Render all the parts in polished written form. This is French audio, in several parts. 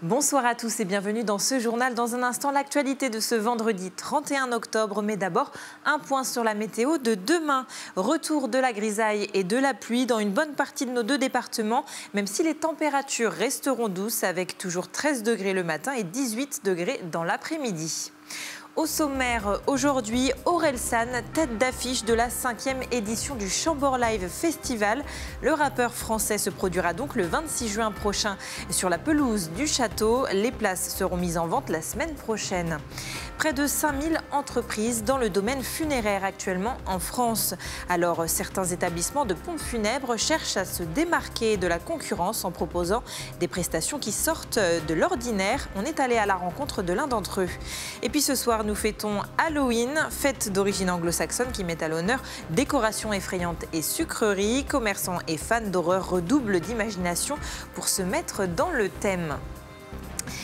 Bonsoir à tous et bienvenue dans ce journal. Dans un instant, l'actualité de ce vendredi 31 octobre. Mais d'abord, un point sur la météo de demain. Retour de la grisaille et de la pluie dans une bonne partie de nos deux départements, même si les températures resteront douces avec toujours 13 degrés le matin et 18 degrés dans l'après-midi. Au sommaire, aujourd'hui, Orelsan, tête d'affiche de la 5e édition du Chambord Live Festival. Le rappeur français se produira donc le 26 juin prochain sur la pelouse du château. Les places seront mises en vente la semaine prochaine. Près de 5000 entreprises dans le domaine funéraire actuellement en France. Alors, certains établissements de pompes funèbres cherchent à se démarquer de la concurrence en proposant des prestations qui sortent de l'ordinaire. On est allé à la rencontre de l'un d'entre eux. Et puis ce soir, nous fêtons Halloween, fête d'origine anglo-saxonne qui met à l'honneur décorations effrayantes et sucreries. Commerçants et fans d'horreur redoublent d'imagination pour se mettre dans le thème.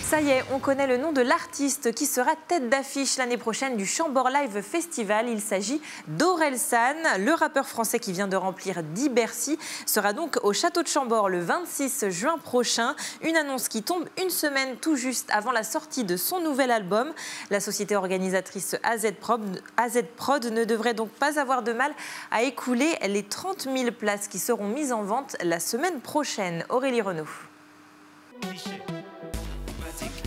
Ça y est, on connaît le nom de l'artiste qui sera tête d'affiche l'année prochaine du Chambord Live Festival. Il s'agit d'Orelsan. Le rappeur français qui vient de remplir 10 Bercy sera donc au château de Chambord le 26 juin prochain. Une annonce qui tombe une semaine tout juste avant la sortie de son nouvel album. La société organisatrice AZ Prod ne devrait donc pas avoir de mal à écouler les 30 000 places qui seront mises en vente la semaine prochaine. Aurélie Renaud.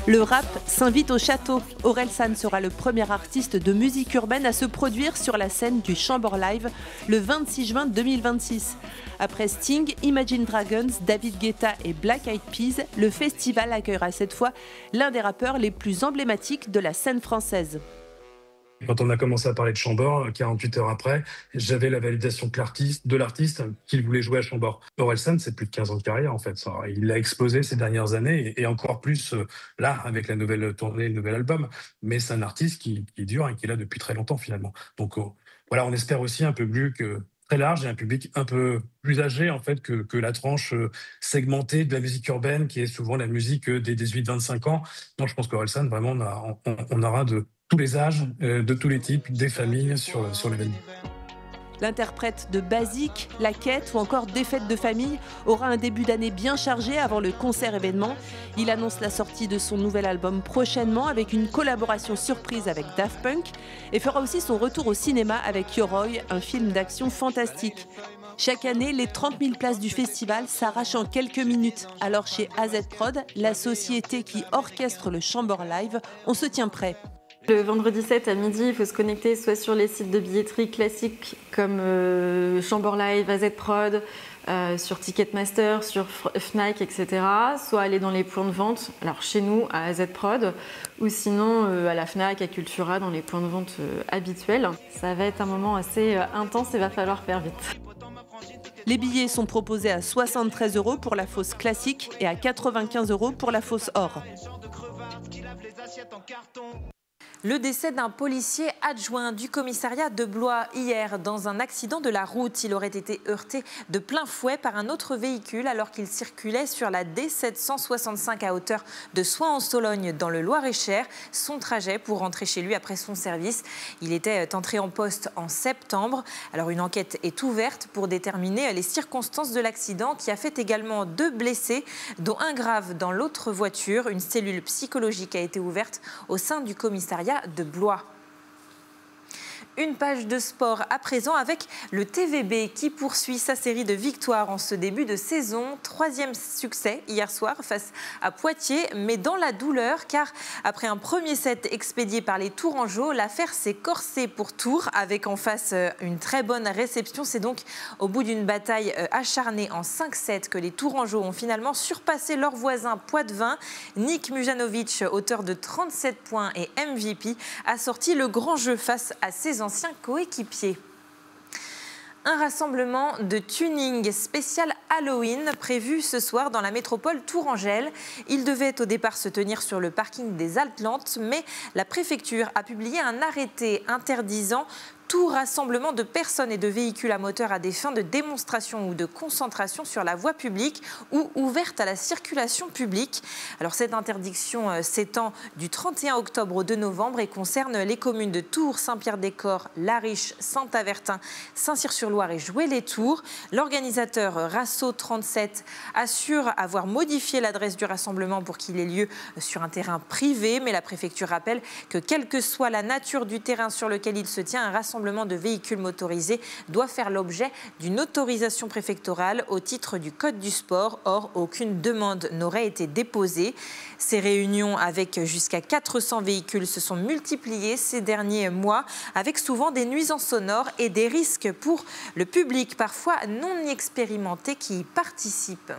Le rap s'invite au château. Orelsan sera le premier artiste de musique urbaine à se produire sur la scène du Chambord Live le 26 juin 2026. Après Sting, Imagine Dragons, David Guetta et Black Eyed Peas, le festival accueillera cette fois l'un des rappeurs les plus emblématiques de la scène française. Quand on a commencé à parler de Chambord, 48 heures après, j'avais la validation de l'artiste qu'il voulait jouer à Chambord. Orelsan, c'est plus de 15 ans de carrière en fait. Il a explosé ces dernières années et encore plus là avec la nouvelle tournée, le nouvel album. Mais c'est un artiste qui dure et qui est là depuis très longtemps finalement. Donc voilà, on espère aussi un peu plus que très large et un public un peu plus âgé en fait que la tranche segmentée de la musique urbaine qui est souvent la musique des 18-25 ans. Non, je pense qu'Orelsan, vraiment, on aura de tous les âges, de tous les types, des familles sur l'événement. L'interprète de Basique, La Quête ou encore Des fêtes de famille aura un début d'année bien chargé avant le concert-événement. Il annonce la sortie de son nouvel album prochainement avec une collaboration surprise avec Daft Punk et fera aussi son retour au cinéma avec Yoroi, un film d'action fantastique. Chaque année, les 30 000 places du festival s'arrachent en quelques minutes. Alors chez AZ Prod, la société qui orchestre le Chambord Live, on se tient prêt. Le vendredi 7 à midi, il faut se connecter soit sur les sites de billetterie classiques comme Chambord Live, AZ Prod, sur Ticketmaster, sur Fnac, etc. Soit aller dans les points de vente, alors chez nous à AZ Prod, ou sinon à la Fnac, à Cultura, dans les points de vente habituels. Ça va être un moment assez intense et va falloir faire vite. Les billets sont proposés à 73 € pour la fosse classique et à 95 € pour la fosse or. Le décès d'un policier adjoint du commissariat de Blois hier dans un accident de la route. Il aurait été heurté de plein fouet par un autre véhicule alors qu'il circulait sur la D765 à hauteur de Soins-en-Sologne dans le Loir-et-Cher. Son trajet pour rentrer chez lui après son service. Il était entré en poste en septembre. Alors une enquête est ouverte pour déterminer les circonstances de l'accident qui a fait également 2 blessés, dont un grave dans l'autre voiture. Une cellule psychologique a été ouverte au sein du commissariat de Blois. Une page de sport à présent avec le TVB qui poursuit sa série de victoires en ce début de saison. 3e succès hier soir face à Poitiers, mais dans la douleur car après un premier set expédié par les Tourangeaux, l'affaire s'est corsée pour Tours avec en face une très bonne réception. C'est donc au bout d'une bataille acharnée en 5-7 que les Tourangeaux ont finalement surpassé leurs voisins poitevins. Nick Mujanovic, auteur de 37 points et MVP, a sorti le grand jeu face à ses anciens coéquipiers. Un rassemblement de tuning spécial Halloween prévu ce soir dans la métropole tourangelle. Il devait au départ se tenir sur le parking des Atlantes, mais la préfecture a publié un arrêté interdisant Tout rassemblement de personnes et de véhicules à moteur à des fins de démonstration ou de concentration sur la voie publique ou ouverte à la circulation publique. Alors cette interdiction s'étend du 31 octobre au 2 novembre et concerne les communes de Tours, Saint-Pierre-des-Corps, La Riche, Saint-Avertin, Saint-Cyr-sur-Loire et Joué-les-Tours. L'organisateur Rasso 37 assure avoir modifié l'adresse du rassemblement pour qu'il ait lieu sur un terrain privé, mais la préfecture rappelle que quelle que soit la nature du terrain sur lequel il se tient, un rassemblement de véhicules motorisés doit faire l'objet d'une autorisation préfectorale au titre du Code du sport. Or, aucune demande n'aurait été déposée. Ces réunions avec jusqu'à 400 véhicules se sont multipliées ces derniers mois, avec souvent des nuisances sonores et des risques pour le public, parfois non expérimenté, qui y participe.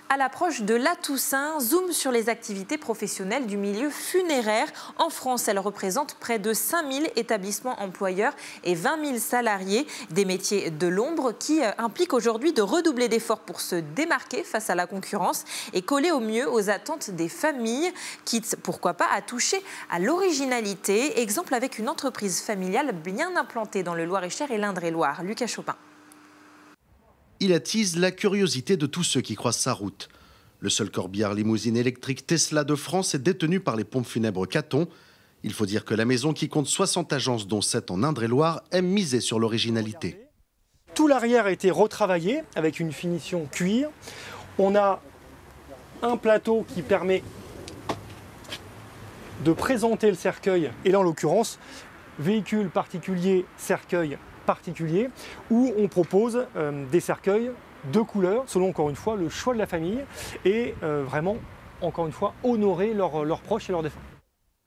À l'approche de la Toussaint, zoom sur les activités professionnelles du milieu funéraire. En France, elles représentent près de 5000 établissements employeurs et 20 000 salariés. Des métiers de l'ombre qui impliquent aujourd'hui de redoubler d'efforts pour se démarquer face à la concurrence et coller au mieux aux attentes des familles, quitte, pourquoi pas, à toucher à l'originalité. Exemple avec une entreprise familiale bien implantée dans le Loir-et-Cher et l'Indre-et-Loire. Lucas Chopin. Il attise la curiosité de tous ceux qui croisent sa route. Le seul corbillard limousine électrique Tesla de France est détenu par les pompes funèbres Caton. Il faut dire que la maison, qui compte 60 agences, dont 7 en Indre-et-Loire, aime miser sur l'originalité. Tout l'arrière a été retravaillé avec une finition cuir. On a un plateau qui permet de présenter le cercueil, et là en l'occurrence, véhicule particulier, cercueil particulier, où on propose des cercueils de couleurs, selon encore une fois le choix de la famille, et vraiment, encore une fois, honorer leurs proches et leurs défunts.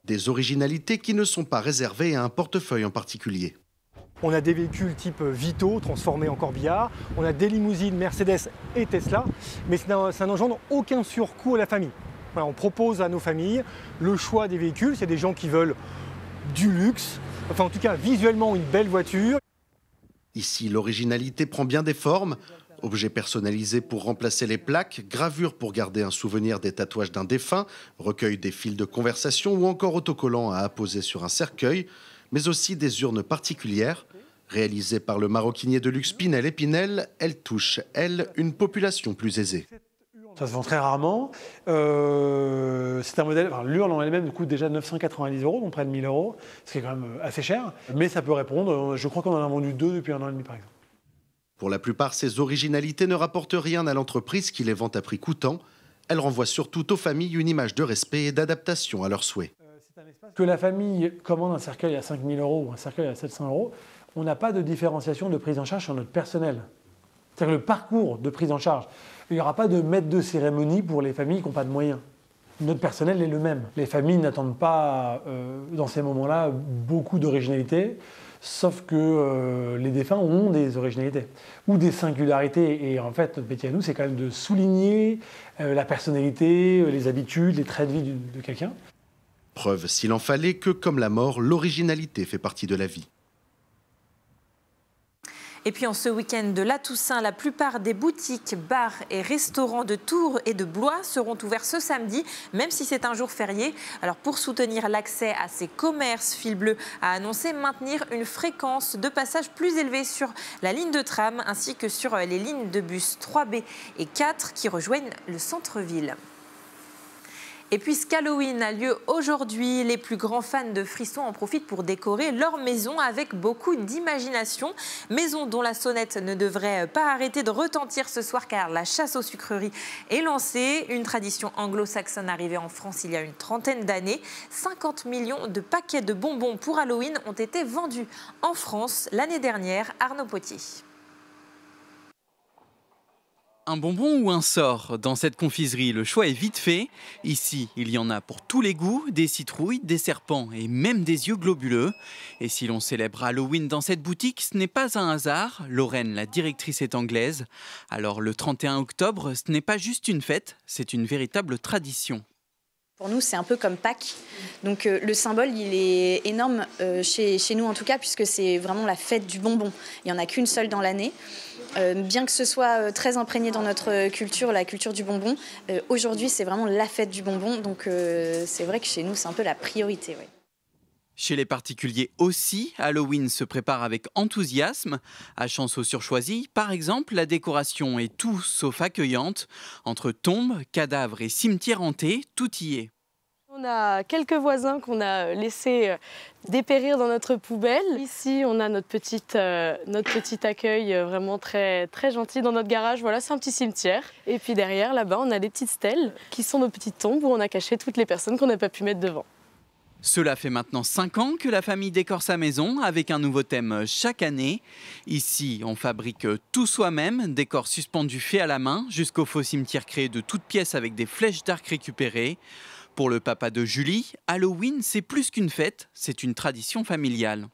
Des originalités qui ne sont pas réservées à un portefeuille en particulier. On a des véhicules type Vito, transformés en corbillard, on a des limousines Mercedes et Tesla, mais ça n'engendre aucun surcoût à la famille. Voilà, on propose à nos familles le choix des véhicules, c'est des gens qui veulent du luxe, enfin en tout cas visuellement une belle voiture. Ici, l'originalité prend bien des formes. Objets personnalisés pour remplacer les plaques, gravures pour garder un souvenir des tatouages d'un défunt, recueil des fils de conversation ou encore autocollants à apposer sur un cercueil, mais aussi des urnes particulières. Réalisées par le maroquinier de luxe Pinel et Pinel, elles touchent, elles, une population plus aisée. Ça se vend très rarement. C'est un modèle, enfin, l'urne en elle-même coûte déjà 990 €, donc près de 1000 €, ce qui est quand même assez cher. Mais ça peut répondre. Je crois qu'on en a vendu 2 depuis 1 an et demi, par exemple. Pour la plupart, ces originalités ne rapportent rien à l'entreprise qui les vend à prix coûtant. Elles renvoient surtout aux familles une image de respect et d'adaptation à leurs souhaits. Que la famille commande un cercueil à 5 000 € ou un cercueil à 700 €, on n'a pas de différenciation de prise en charge sur notre personnel. C'est-à-dire que le parcours de prise en charge, il n'y aura pas de maître de cérémonie pour les familles qui n'ont pas de moyens. Notre personnel est le même. Les familles n'attendent pas, dans ces moments-là, beaucoup d'originalité, sauf que les défunts ont des originalités ou des singularités. Et en fait, notre métier à nous, c'est quand même de souligner la personnalité, les habitudes, les traits de vie de quelqu'un. Preuve, s'il en fallait, que comme la mort, l'originalité fait partie de la vie. Et puis en ce week-end de la Toussaint, la plupart des boutiques, bars et restaurants de Tours et de Blois seront ouverts ce samedi, même si c'est un jour férié. Alors pour soutenir l'accès à ces commerces, Fil Bleu a annoncé maintenir une fréquence de passage plus élevée sur la ligne de tram ainsi que sur les lignes de bus 3B et 4 qui rejoignent le centre-ville. Et puisqu'Halloween a lieu aujourd'hui, les plus grands fans de frissons en profitent pour décorer leur maison avec beaucoup d'imagination. Maison dont la sonnette ne devrait pas arrêter de retentir ce soir car la chasse aux sucreries est lancée. Une tradition anglo-saxonne arrivée en France il y a une trentaine d'années. 50 millions de paquets de bonbons pour Halloween ont été vendus en France l'année dernière. Arnaud Potier. Un bonbon ou un sort? Dans cette confiserie, le choix est vite fait. Ici, il y en a pour tous les goûts, des citrouilles, des serpents et même des yeux globuleux. Et si l'on célèbre Halloween dans cette boutique, ce n'est pas un hasard. Lorraine, la directrice, est anglaise. Alors le 31 octobre, ce n'est pas juste une fête, c'est une véritable tradition. Pour nous, c'est un peu comme Pâques. Donc le symbole, il est énorme chez nous en tout cas, puisque c'est vraiment la fête du bonbon. Il n'y en a qu'une seule dans l'année. Bien que ce soit très imprégné dans notre culture, la culture du bonbon, aujourd'hui, c'est vraiment la fête du bonbon. Donc c'est vrai que chez nous, c'est un peu la priorité. Ouais. Chez les particuliers aussi, Halloween se prépare avec enthousiasme. À Chanceau-sur-Choisy, par exemple, la décoration est tout sauf accueillante. Entre tombes, cadavres et cimetières hantés, tout y est. On a quelques voisins qu'on a laissés dépérir dans notre poubelle. Ici, on a notre petit accueil vraiment très, très gentil dans notre garage. Voilà, c'est un petit cimetière. Et puis derrière, là-bas, on a des petites stèles qui sont nos petites tombes où on a caché toutes les personnes qu'on n'a pas pu mettre devant. Cela fait maintenant 5 ans que la famille décore sa maison avec un nouveau thème chaque année. Ici, on fabrique tout soi-même, décors suspendus faits à la main, jusqu'au faux cimetière créé de toutes pièces avec des flèches d'arc récupérées. Pour le papa de Julie, Halloween, c'est plus qu'une fête, c'est une tradition familiale.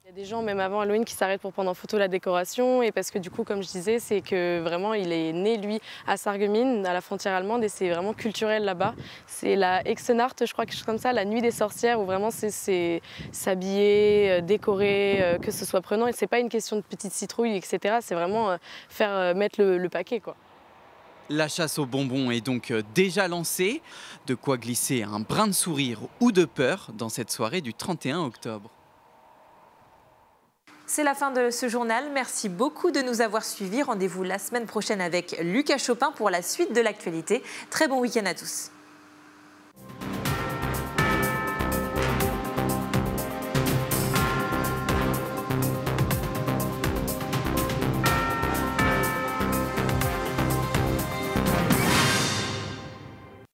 Il y a des gens, même avant Halloween, qui s'arrêtent pour prendre en photo la décoration. Et parce que du coup, comme je disais, c'est que vraiment, il est né, lui, à Sarreguemines, à la frontière allemande. Et c'est vraiment culturel là-bas. C'est la Hexennacht, je crois, quelque chose comme ça, la nuit des sorcières, où vraiment c'est s'habiller, décorer, que ce soit prenant. Et c'est pas une question de petites citrouilles, etc. C'est vraiment faire mettre le paquet, quoi. La chasse aux bonbons est donc déjà lancée. De quoi glisser un brin de sourire ou de peur dans cette soirée du 31 octobre. C'est la fin de ce journal. Merci beaucoup de nous avoir suivis. Rendez-vous la semaine prochaine avec Lucas Chopin pour la suite de l'actualité. Très bon week-end à tous.